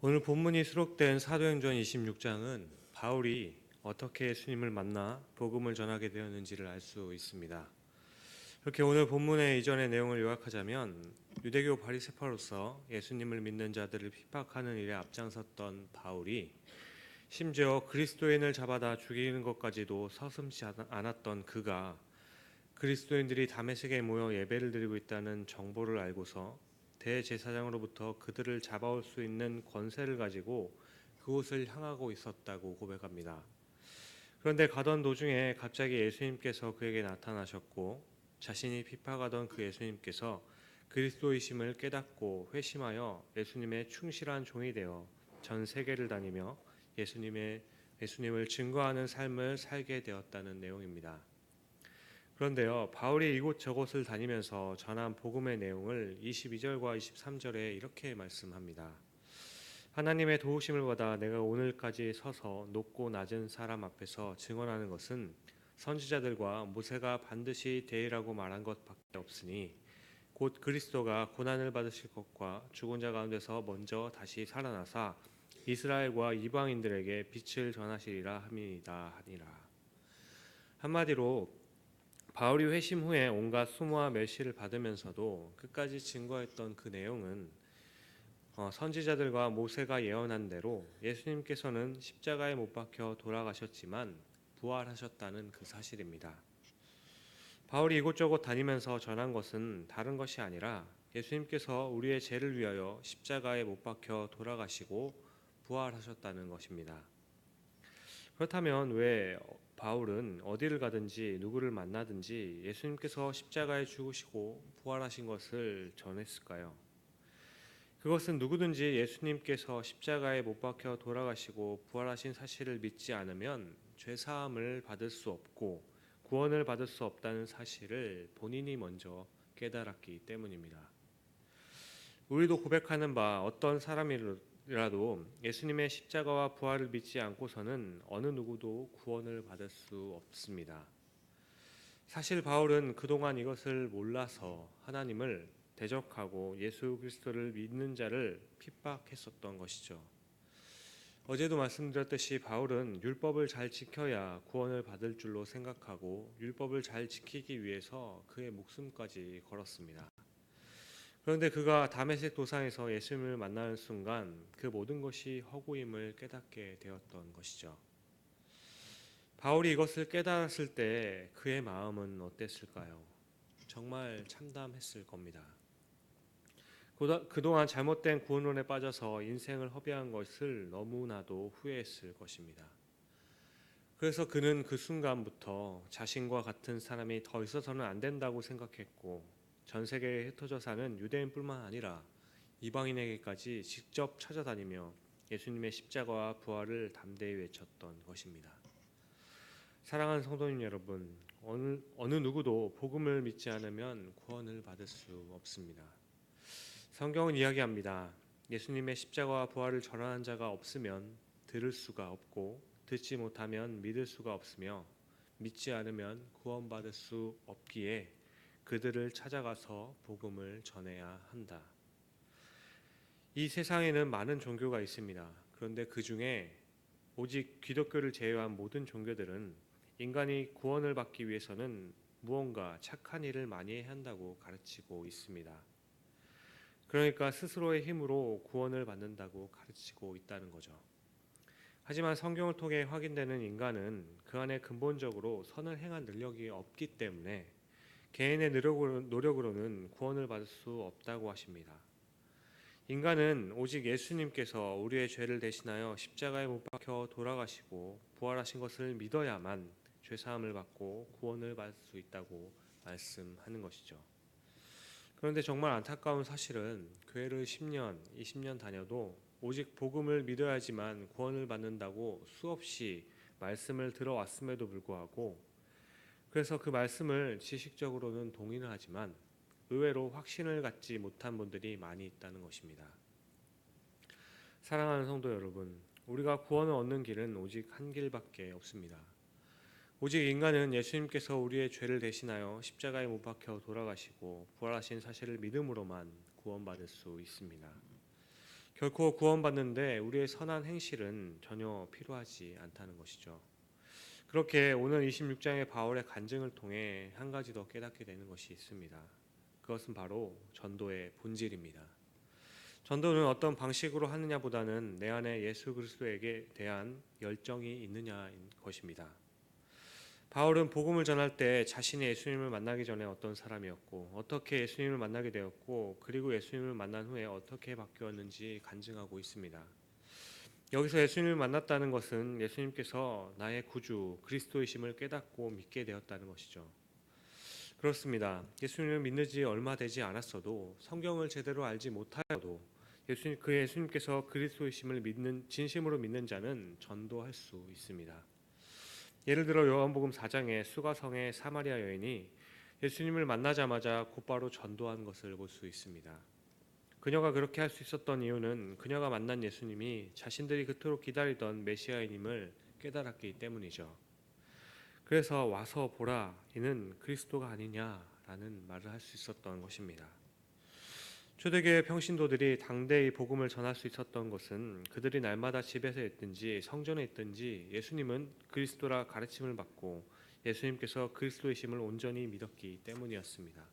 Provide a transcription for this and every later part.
오늘 본문이 수록된 사도행전 26장은 바울이 어떻게 예수님을 만나 복음을 전하게 되었는지를 알 수 있습니다. 이렇게 오늘 본문의 이전의 내용을 요약하자면 유대교 바리새파로서 예수님을 믿는 자들을 핍박하는 일에 앞장섰던 바울이 심지어 그리스도인을 잡아다 죽이는 것까지도 서슴지 않았던 그가 그리스도인들이 다메섹에 모여 예배를 드리고 있다는 정보를 알고서 대제사장으로부터 그들을 잡아올 수 있는 권세를 가지고 그곳을 향하고 있었다고 고백합니다. 그런데 가던 도중에 갑자기 예수님께서 그에게 나타나셨고 자신이 핍박하던 그 예수님께서 그리스도이심을 깨닫고 회심하여 예수님의 충실한 종이 되어 전 세계를 다니며 예수님을 증거하는 삶을 살게 되었다는 내용입니다. 그런데요, 바울이 이곳저곳을 다니면서 전한 복음의 내용을 22절과 23절에 이렇게 말씀합니다. 하나님의 도우심을 받아 내가 오늘까지 서서 높고 낮은 사람 앞에서 증언하는 것은 선지자들과 모세가 반드시 되리라고 말한 것밖에 없으니 곧 그리스도가 고난을 받으실 것과 죽은 자 가운데서 먼저 다시 살아나사 이스라엘과 이방인들에게 빛을 전하시리라 함이니이다 하니라. 한마디로 바울이 회심 후에 온갖 수모와 멸시를 받으면서도 끝까지 증거했던 그 내용은 선지자들과 모세가 예언한 대로 예수님께서는 십자가에 못 박혀 돌아가셨지만 부활하셨다는 그 사실입니다. 바울이 이곳저곳 다니면서 전한 것은 다른 것이 아니라 예수님께서 우리의 죄를 위하여 십자가에 못 박혀 돌아가시고 부활하셨다는 것입니다. 그렇다면 왜 바울은 어디를 가든지 누구를 만나든지 예수님께서 십자가에 죽으시고 부활하신 것을 전했을까요? 그것은 누구든지 예수님께서 십자가에 못 박혀 돌아가시고 부활하신 사실을 믿지 않으면 죄사함을 받을 수 없고 구원을 받을 수 없다는 사실을 본인이 먼저 깨달았기 때문입니다. 우리도 고백하는 바 어떤 사람이라도 예수님의 십자가와 부활을 믿지 않고서는 어느 누구도 구원을 받을 수 없습니다. 사실 바울은 그동안 이것을 몰라서 하나님을 대적하고 예수 그리스도를 믿는 자를 핍박했었던 것이죠. 어제도 말씀드렸듯이 바울은 율법을 잘 지켜야 구원을 받을 줄로 생각하고 율법을 잘 지키기 위해서 그의 목숨까지 걸었습니다. 그런데 그가 다메섹 도상에서 예수님을 만나는 순간 그 모든 것이 허구임을 깨닫게 되었던 것이죠. 바울이 이것을 깨달았을 때 그의 마음은 어땠을까요? 정말 참담했을 겁니다. 그동안 잘못된 구원론에 빠져서 인생을 허비한 것을 너무나도 후회했을 것입니다. 그래서 그는 그 순간부터 자신과 같은 사람이 더 있어서는 안 된다고 생각했고 전 세계에 흩어져 사는 유대인뿐만 아니라 이방인에게까지 직접 찾아다니며 예수님의 십자가와 부활을 담대히 외쳤던 것입니다. 사랑하는 성도님 여러분, 어느 누구도 복음을 믿지 않으면 구원을 받을 수 없습니다. 성경은 이야기합니다. 예수님의 십자가와 부활을 전하는 자가 없으면 들을 수가 없고 듣지 못하면 믿을 수가 없으며 믿지 않으면 구원받을 수 없기에 그들을 찾아가서 복음을 전해야 한다. 이 세상에는 많은 종교가 있습니다. 그런데 그 중에 오직 기독교를 제외한 모든 종교들은 인간이 구원을 받기 위해서는 무언가 착한 일을 많이 해야 한다고 가르치고 있습니다. 그러니까 스스로의 힘으로 구원을 받는다고 가르치고 있다는 거죠. 하지만 성경을 통해 확인되는 인간은 그 안에 근본적으로 선을 행한 능력이 없기 때문에 개인의 노력으로는 구원을 받을 수 없다고 하십니다. 인간은 오직 예수님께서 우리의 죄를 대신하여 십자가에 못 박혀 돌아가시고 부활하신 것을 믿어야만 죄사함을 받고 구원을 받을 수 있다고 말씀하는 것이죠. 그런데 정말 안타까운 사실은 교회를 10년, 20년 다녀도 오직 복음을 믿어야지만 구원을 받는다고 수없이 말씀을 들어왔음에도 불구하고 그래서 그 말씀을 지식적으로는 동의는 하지만 의외로 확신을 갖지 못한 분들이 많이 있다는 것입니다. 사랑하는 성도 여러분, 우리가 구원을 얻는 길은 오직 한 길밖에 없습니다. 오직 인간은 예수님께서 우리의 죄를 대신하여 십자가에 못 박혀 돌아가시고 부활하신 사실을 믿음으로만 구원받을 수 있습니다. 결코 구원받는데 우리의 선한 행실은 전혀 필요하지 않다는 것이죠. 그렇게 오늘 26장의 바울의 간증을 통해 한 가지 더 깨닫게 되는 것이 있습니다. 그것은 바로 전도의 본질입니다. 전도는 어떤 방식으로 하느냐보다는 내 안에 예수 그리스도에게 대한 열정이 있느냐인 것입니다. 바울은 복음을 전할 때 자신이 예수님을 만나기 전에 어떤 사람이었고 어떻게 예수님을 만나게 되었고 그리고 예수님을 만난 후에 어떻게 바뀌었는지 간증하고 있습니다. 여기서 예수님을 만났다는 것은 예수님께서 나의 구주 그리스도이심을 깨닫고 믿게 되었다는 것이죠. 그렇습니다. 예수님을 믿는 지 얼마 되지 않았어도 성경을 제대로 알지 못하여도 예수님께서 그리스도이심을 진심으로 믿는 자는 전도할 수 있습니다. 예를 들어 요한복음 4장의 수가성의 사마리아 여인이 예수님을 만나자마자 곧바로 전도한 것을 볼 수 있습니다. 그녀가 그렇게 할 수 있었던 이유는 그녀가 만난 예수님이 자신들이 그토록 기다리던 메시아인임을 깨달았기 때문이죠. 그래서 와서 보라, 이는 그리스도가 아니냐라는 말을 할 수 있었던 것입니다. 초대교회 평신도들이 당대의 복음을 전할 수 있었던 것은 그들이 날마다 집에서 있든지 성전에 있든지 예수님은 그리스도라 가르침을 받고 예수님께서 그리스도이심을 온전히 믿었기 때문이었습니다.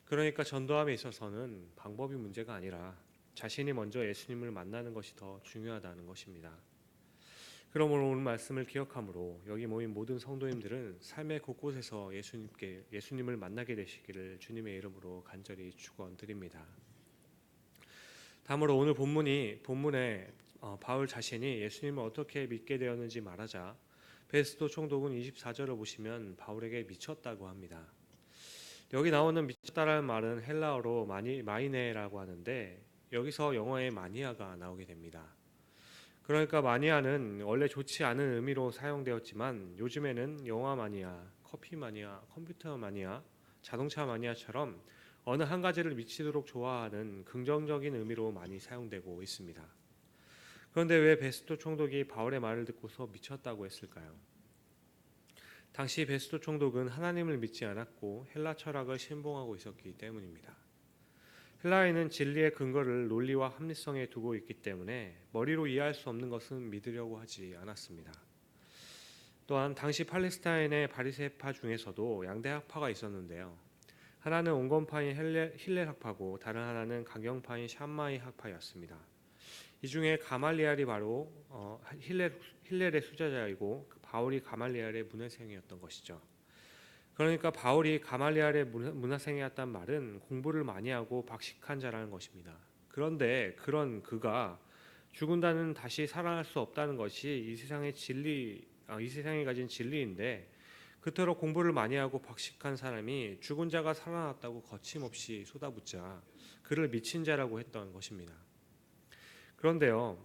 그러니까 전도함에 있어서는 방법이 문제가 아니라 자신이 먼저 예수님을 만나는 것이 더 중요하다는 것입니다. 그러므로 오늘 말씀을 기억함으로 여기 모인 모든 성도님들은 삶의 곳곳에서 예수님을 만나게 되시기를 주님의 이름으로 간절히 축원드립니다. 다음으로 오늘 본문에 바울 자신이 예수님을 어떻게 믿게 되었는지 말하자 베스도 총독은 24절을 보시면 바울에게 미쳤다고 합니다. 여기 나오는 미쳤다라는 말은 헬라어로 마이네라고 하는데 여기서 영어의 마니아가 나오게 됩니다. 그러니까 마니아는 원래 좋지 않은 의미로 사용되었지만 요즘에는 영화 마니아, 커피 마니아, 컴퓨터 마니아, 자동차 마니아처럼 어느 한 가지를 미치도록 좋아하는 긍정적인 의미로 많이 사용되고 있습니다. 그런데 왜 베스도 총독이 바울의 말을 듣고서 미쳤다고 했을까요? 당시 베스도 총독은 하나님을 믿지 않았고 헬라 철학을 신봉하고 있었기 때문입니다. 헬라인은 진리의 근거를 논리와 합리성에 두고 있기 때문에 머리로 이해할 수 없는 것은 믿으려고 하지 않았습니다. 또한 당시 팔레스타인의 바리새파 중에서도 양대 학파가 있었는데요. 하나는 온건파인 힐렐 학파고 다른 하나는 강경파인 샴마이 학파였습니다. 이 중에 가말리엘이 바로 힐렐의 수제자이고 바울이 가말리엘의 문외생이었던 것이죠. 그러니까 바울이 가말리엘의 문화생이었단 말은 공부를 많이 하고 박식한 자라는 것입니다. 그런데 그런 그가 죽은다는 다시 살아날 수 없다는 것이 이 세상이 가진 진리인데 그토록 공부를 많이 하고 박식한 사람이 죽은 자가 살아났다고 거침없이 쏟아붓자 그를 미친 자라고 했던 것입니다. 그런데요,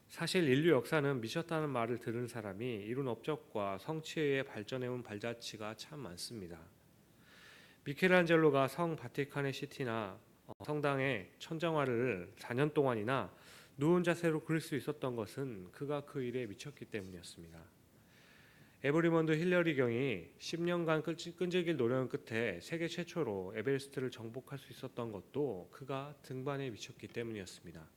사실 인류 역사는 미쳤다는 말을 들은 사람이 이룬 업적과 성취에 의해 발전해온 발자취가 참 많습니다. 미켈란젤로가 성 바티칸의 시티나 성당의 천장화를 4년 동안이나 누운 자세로 그릴 수 있었던 것은 그가 그 일에 미쳤기 때문이었습니다. 에브리먼드 힐러리 경이 10년간 끈질긴 노력 끝에 세계 최초로 에베레스트를 정복할 수 있었던 것도 그가 등반에 미쳤기 때문이었습니다.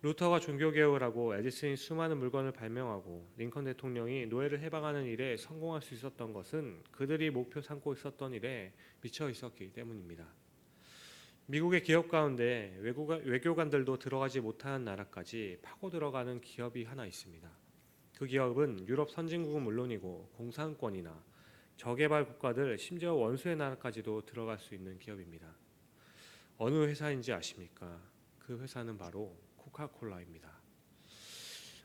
루터가 종교개혁을 하고 에디슨이 수많은 물건을 발명하고 링컨 대통령이 노예를 해방하는 일에 성공할 수 있었던 것은 그들이 목표 삼고 있었던 일에 미쳐 있었기 때문입니다. 미국의 기업 가운데 외교관들도 들어가지 못하는 나라까지 파고 들어가는 기업이 하나 있습니다. 그 기업은 유럽 선진국은 물론이고 공산권이나 저개발 국가들 심지어 원수의 나라까지도 들어갈 수 있는 기업입니다. 어느 회사인지 아십니까? 그 회사는 바로 코카콜라입니다.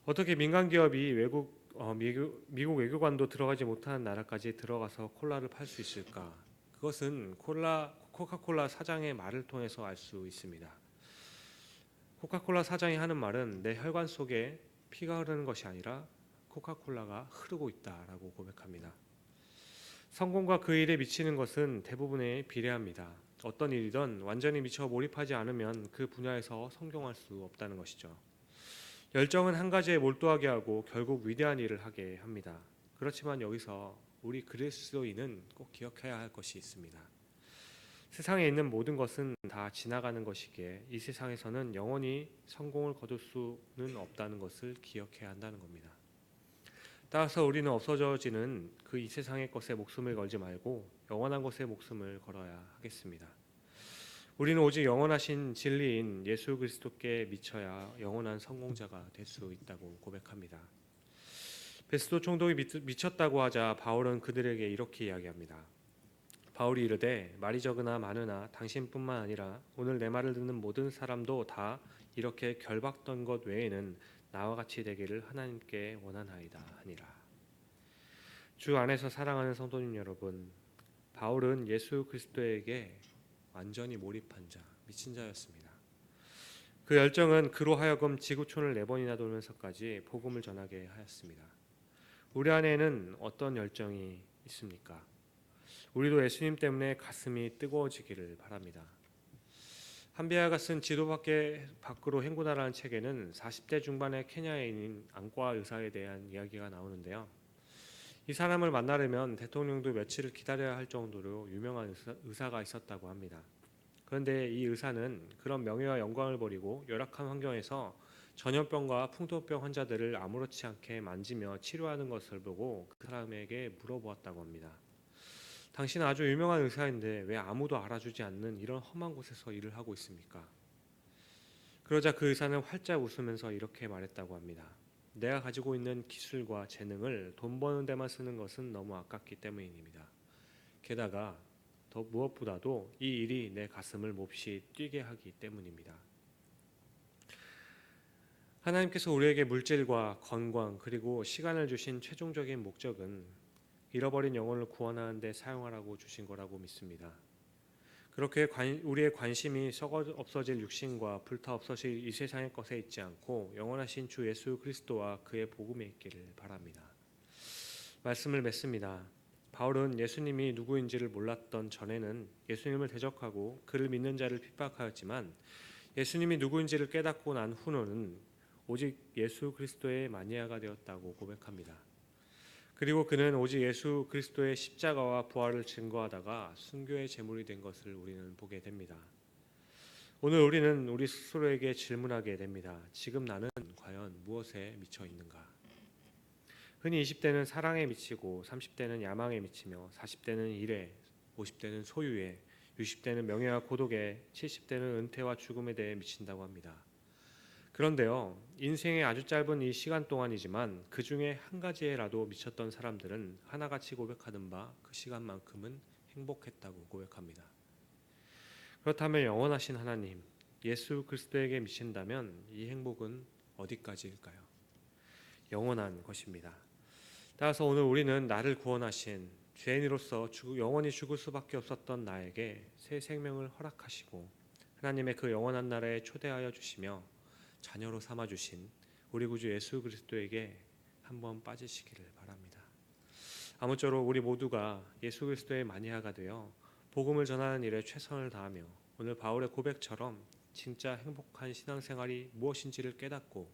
어떻게 민간 기업이 미국 외교관도 들어가지 못하는 나라까지 들어가서 콜라를 팔 수 있을까? 그것은 코카콜라 사장의 말을 통해서 알 수 있습니다. 코카콜라 사장이 하는 말은 내 혈관 속에 피가 흐르는 것이 아니라 코카콜라가 흐르고 있다라고 고백합니다. 성공과 그 일에 미치는 것은 대부분에 비례합니다. 어떤 일이든 완전히 미쳐 몰입하지 않으면 그 분야에서 성공할 수 없다는 것이죠. 열정은 한 가지에 몰두하게 하고 결국 위대한 일을 하게 합니다. 그렇지만 여기서 우리 그리스도인은 꼭 기억해야 할 것이 있습니다. 세상에 있는 모든 것은 다 지나가는 것이기에 이 세상에서는 영원히 성공을 거둘 수는 없다는 것을 기억해야 한다는 겁니다. 따라서 우리는 없어져지는 그 이 세상의 것에 목숨을 걸지 말고 영원한 것에 목숨을 걸어야 하겠습니다. 우리는 오직 영원하신 진리인 예수 그리스도께 미쳐야 영원한 성공자가 될 수 있다고 고백합니다. 베스도 총독이 미쳤다고 하자 바울은 그들에게 이렇게 이야기합니다. 바울이 이르되 말이 적으나 많으나 당신뿐만 아니라 오늘 내 말을 듣는 모든 사람도 다 이렇게 결박된 것 외에는 나와 같이 되기를 하나님께 원하나이다 하니라. 주 안에서 사랑하는 성도님 여러분, 바울은 예수 그리스도에게 완전히 몰입한 자, 미친 자였습니다. 그 열정은 그로 하여금 지구촌을 4번이나 돌면서까지 복음을 전하게 하였습니다. 우리 안에는 어떤 열정이 있습니까? 우리도 예수님 때문에 가슴이 뜨거워지기를 바랍니다. 한비아가 쓴 지도 밖으로 행군하라는 책에는 40대 중반의 케냐인인 안과 의사에 대한 이야기가 나오는데요. 이 사람을 만나려면 대통령도 며칠을 기다려야 할 정도로 유명한 의사가 있었다고 합니다. 그런데 이 의사는 그런 명예와 영광을 버리고 열악한 환경에서 전염병과 풍토병 환자들을 아무렇지 않게 만지며 치료하는 것을 보고 그 사람에게 물어보았다고 합니다. 당신은 아주 유명한 의사인데 왜 아무도 알아주지 않는 이런 험한 곳에서 일을 하고 있습니까? 그러자 그 의사는 활짝 웃으면서 이렇게 말했다고 합니다. 내가 가지고 있는 기술과 재능을 돈 버는 데만 쓰는 것은 너무 아깝기 때문입니다. 게다가 더 무엇보다도 이 일이 내 가슴을 몹시 뛰게 하기 때문입니다. 하나님께서 우리에게 물질과 건강 그리고 시간을 주신 최종적인 목적은 잃어버린 영혼을 구원하는 데 사용하라고 주신 거라고 믿습니다. 그렇게 우리의 관심이 썩어 없어질 육신과 불타 없어질 이 세상의 것에 있지 않고 영원하신 주 예수 그리스도와 그의 복음에 있기를 바랍니다. 말씀을 맺습니다. 바울은 예수님이 누구인지를 몰랐던 전에는 예수님을 대적하고 그를 믿는 자를 핍박하였지만 예수님이 누구인지를 깨닫고 난 후로는 오직 예수 그리스도의 마니아가 되었다고 고백합니다. 그리고 그는 오직 예수 그리스도의 십자가와 부활을 증거하다가 순교의 제물이 된 것을 우리는 보게 됩니다. 오늘 우리는 우리 스스로에게 질문하게 됩니다. 지금 나는 과연 무엇에 미쳐 있는가? 흔히 20대는 사랑에 미치고 30대는 야망에 미치며 40대는 일에, 50대는 소유에, 60대는 명예와 고독에, 70대는 은퇴와 죽음에 대해 미친다고 합니다. 그런데요, 인생의 아주 짧은 이 시간 동안이지만 그 중에 한 가지에라도 미쳤던 사람들은 하나같이 고백하는 바 그 시간만큼은 행복했다고 고백합니다. 그렇다면 영원하신 하나님, 예수 그리스도에게 미친다면 이 행복은 어디까지일까요? 영원한 것입니다. 따라서 오늘 우리는 나를 구원하신 죄인으로서 영원히 죽을 수밖에 없었던 나에게 새 생명을 허락하시고 하나님의 그 영원한 나라에 초대하여 주시며 자녀로 삼아주신 우리 구주 예수 그리스도에게 한번 빠지시기를 바랍니다. 아무쪼록 우리 모두가 예수 그리스도의 마니아가 되어 복음을 전하는 일에 최선을 다하며 오늘 바울의 고백처럼 진짜 행복한 신앙생활이 무엇인지를 깨닫고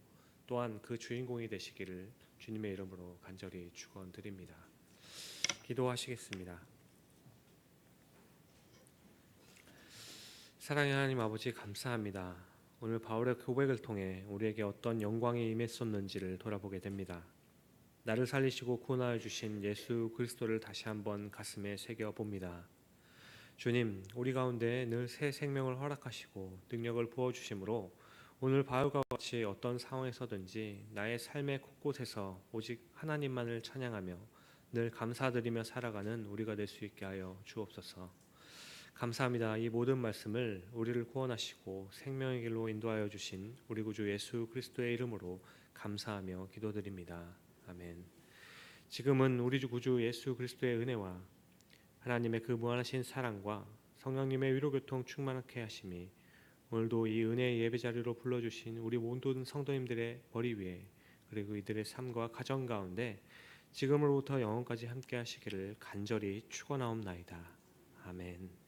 또한 그 주인공이 되시기를 주님의 이름으로 간절히 축원드립니다. 기도하시겠습니다. 사랑의 하나님 아버지 감사합니다. 오늘 바울의 고백을 통해 우리에게 어떤 영광이 임했었는지를 돌아보게 됩니다. 나를 살리시고 구원하여 주신 예수 그리스도를 다시 한번 가슴에 새겨봅니다. 주님, 우리 가운데 늘 새 생명을 허락하시고 능력을 부어주심으로 오늘 바울과 같이 어떤 상황에서든지 나의 삶의 곳곳에서 오직 하나님만을 찬양하며 늘 감사드리며 살아가는 우리가 될 수 있게 하여 주옵소서. 감사합니다. 이 모든 말씀을 우리를 구원하시고 생명의 길로 인도하여 주신 우리 구주 예수 그리스도의 이름으로 감사하며 기도드립니다. 아멘. 지금은 우리 주 구주 예수 그리스도의 은혜와 하나님의 그 무한하신 사랑과 성령님의 위로교통 충만하게 하심이 오늘도 이 은혜의 예배 자리로 불러주신 우리 모든 성도님들의 머리 위에 그리고 이들의 삶과 가정 가운데 지금으로부터 영원까지 함께 하시기를 간절히 축원하옵나이다. 아멘.